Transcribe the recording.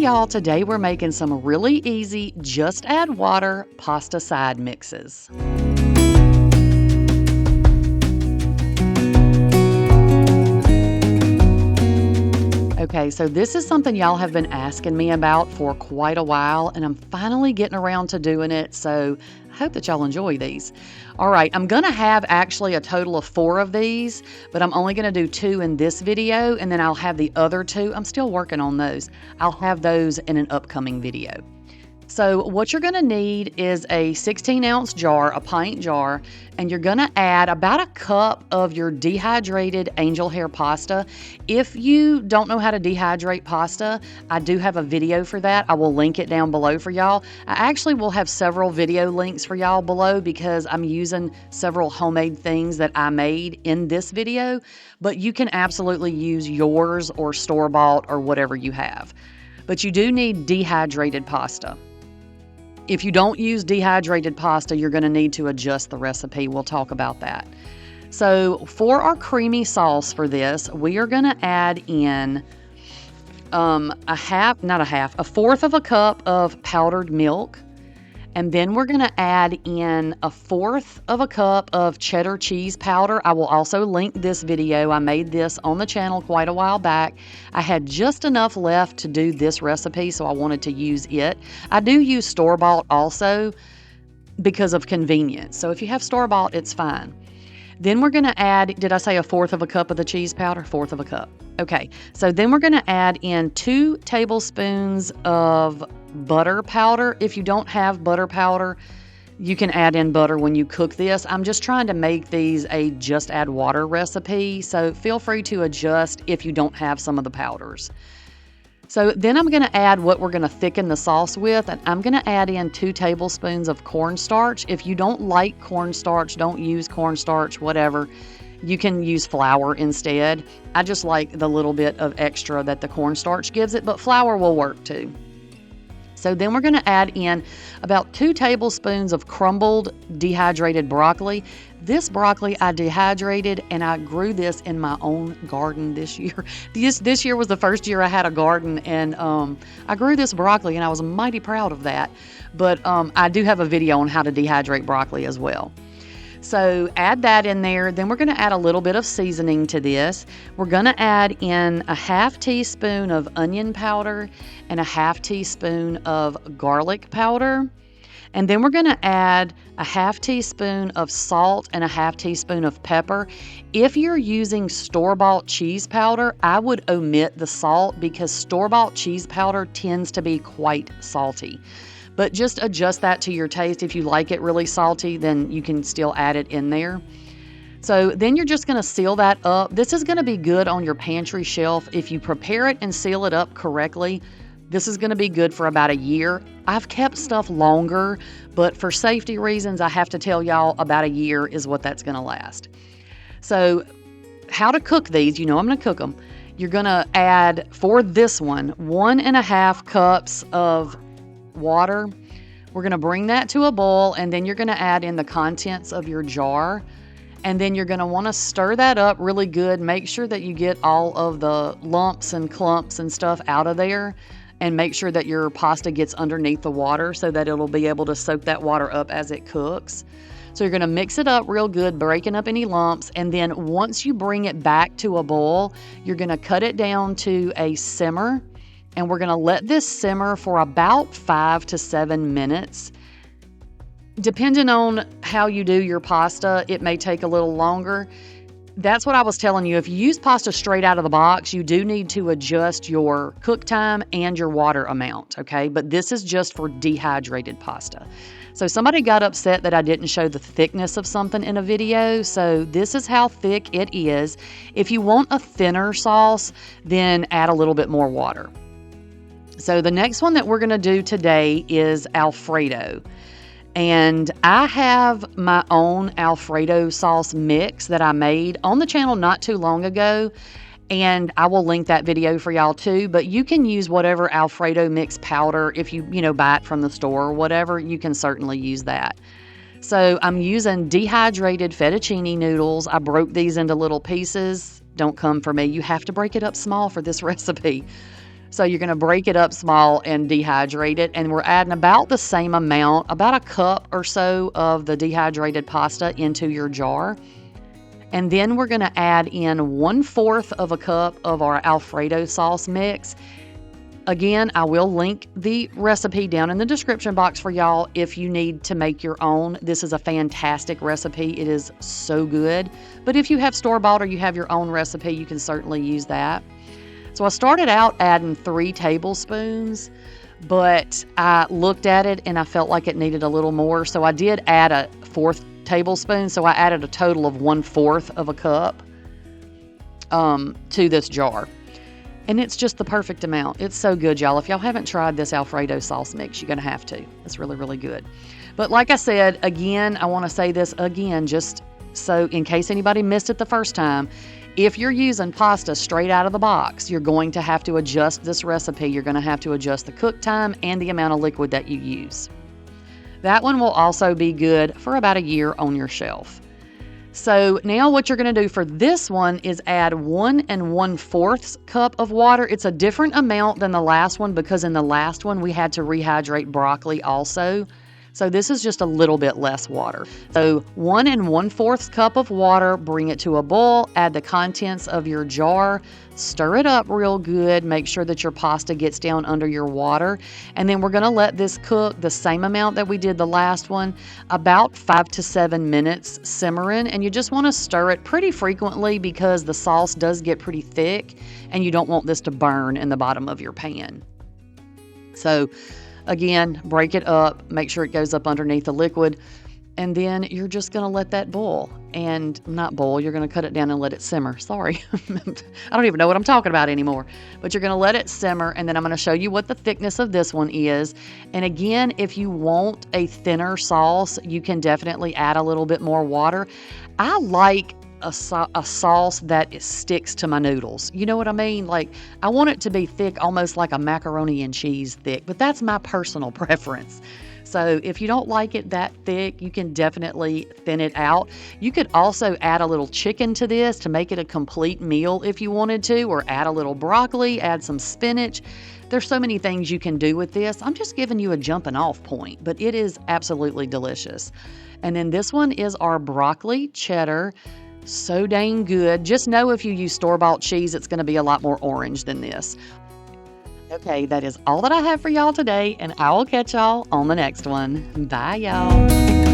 y'all, today we're making some really easy, just add water pasta side mixes. Okay, so this is something y'all have been asking me about for quite a while, and I'm finally getting around to doing it, so I hope that y'all enjoy these. All right, I'm going to have actually a total of 4 of these, but I'm only going to do 2 in this video, and then I'll have the other 2. I'm still working on those. I'll have those in an upcoming video. So what you're going to need is a 16-ounce jar, a pint jar, and you're going to add about a cup of your dehydrated angel hair pasta. If you don't know how to dehydrate pasta, I do have a video for that. I will link it down below for y'all. I actually will have several video links for y'all below because I'm using several homemade things that I made in this video, but you can absolutely use yours or store-bought or whatever you have. But you do need dehydrated pasta. If you don't use dehydrated pasta, you're going to need to adjust the recipe. We'll talk about that. So for our creamy sauce for this, we are going to add in a fourth of a cup of powdered milk. And then we're going to add in a fourth of a cup of cheddar cheese powder. I will also link this video. I made this on the channel quite a while back. I had just enough left to do this recipe, so I wanted to use it. I do use store-bought also because of convenience. So if you have store-bought, it's fine. Then we're going to add, did I say a fourth of a cup of the cheese powder? Fourth of a cup. Okay, so then we're going to add in 2 tablespoons of butter powder. If you don't have butter powder, you can add in butter when you cook this. I'm just trying to make these a just add water recipe, so feel free to adjust if you don't have some of the powders. So then I'm going to add what we're going to thicken the sauce with, and I'm going to add in 2 tablespoons of cornstarch. If you don't like cornstarch, don't use cornstarch, whatever. You can use flour instead. I just like the little bit of extra that the cornstarch gives it, but flour will work too. So then we're going to add in about 2 tablespoons of crumbled dehydrated broccoli. This broccoli I dehydrated and I grew this in my own garden this year. This year was the first year I had a garden, and I grew this broccoli and I was mighty proud of that. But I do have a video on how to dehydrate broccoli as well. So add that in there. Then we're going to add a little bit of seasoning to this. We're going to add in a half teaspoon of onion powder and a half teaspoon of garlic powder. And then we're going to add a half teaspoon of salt and a half teaspoon of pepper. If you're using store-bought cheese powder, I would omit the salt because store-bought cheese powder tends to be quite salty. But just adjust that to your taste. If you like it really salty, then you can still add it in there. So then you're just going to seal that up. This is going to be good on your pantry shelf. If you prepare it and seal it up correctly, this is going to be good for about a year. I've kept stuff longer, but for safety reasons, I have to tell y'all about a year is what that's going to last. So how to cook these, you know I'm going to cook them. You're going to add, for this one, 1.5 cups of water. We're going to bring that to a boil, and then you're going to add in the contents of your jar, and then you're going to want to stir that up really good. Make sure that you get all of the lumps and clumps and stuff out of there, and make sure that your pasta gets underneath the water so that it'll be able to soak that water up as it cooks. So you're going to mix it up real good, breaking up any lumps, and then once you bring it back to a boil, you're going to cut it down to a simmer. And we're going to let this simmer for about 5 to 7 minutes. Depending on how you do your pasta, it may take a little longer. That's what I was telling you. If you use pasta straight out of the box, you do need to adjust your cook time and your water amount, okay? But this is just for dehydrated pasta. So somebody got upset that I didn't show the thickness of something in a video, so this is how thick it is. If you want a thinner sauce, then add a little bit more water. So the next one that we're going to do today is Alfredo. And I have my own Alfredo sauce mix that I made on the channel not too long ago. And I will link that video for y'all too. But you can use whatever Alfredo mix powder. If you buy it from the store or whatever, you can certainly use that. So I'm using dehydrated fettuccine noodles. I broke these into little pieces. Don't come for me. You have to break it up small for this recipe. So you're going to break it up small and dehydrate it. And we're adding about the same amount, about a cup or so of the dehydrated pasta into your jar. And then we're going to add in 1/4 of a cup of our Alfredo sauce mix. Again, I will link the recipe down in the description box for y'all if you need to make your own. This is a fantastic recipe. It is so good. But if you have store-bought or you have your own recipe, you can certainly use that. So I started out adding 3 tablespoons, but I looked at it and I felt like it needed a little more. So I did add a 4th tablespoon. So I added a total of 1/4 of a cup to this jar. And it's just the perfect amount. It's so good, y'all. If y'all haven't tried this Alfredo sauce mix, you're going to have to. It's really, really good. But like I said, again, I want to say this again, just so in case anybody missed it the first time, if you're using pasta straight out of the box, you're going to have to adjust this recipe. You're going to have to adjust the cook time and the amount of liquid that you use. That one will also be good for about a year on your shelf. So now what you're going to do for this one is add 1 1/4 cup of water. It's a different amount than the last one because in the last one we had to rehydrate broccoli also. So this is just a little bit less water. So 1 1/4 cup of water, bring it to a boil, add the contents of your jar, stir it up real good, make sure that your pasta gets down under your water, and then we're going to let this cook the same amount that we did the last one, about 5 to 7 minutes simmering, and you just want to stir it pretty frequently because the sauce does get pretty thick and you don't want this to burn in the bottom of your pan. So again, break it up, make sure it goes up underneath the liquid, and then you're just going to let that boil. And not boil, you're going to cut it down and let it simmer. Sorry, I don't even know what I'm talking about anymore. But you're going to let it simmer, and then I'm going to show you what the thickness of this one is. And again, if you want a thinner sauce, you can definitely add a little bit more water. I like a sauce that sticks to my noodles. You know what I mean? Like, I want it to be thick, almost like a macaroni and cheese thick, but that's my personal preference. So if you don't like it that thick, you can definitely thin it out. You could also add a little chicken to this to make it a complete meal if you wanted to, or add a little broccoli, add some spinach. There's so many things you can do with this. I'm just giving you a jumping off point, but it is absolutely delicious. And then this one is our broccoli cheddar. So dang good. Just know if you use store-bought cheese, it's going to be a lot more orange than this. Okay, that is all that I have for y'all today, and I will catch y'all on the next one. Bye, y'all.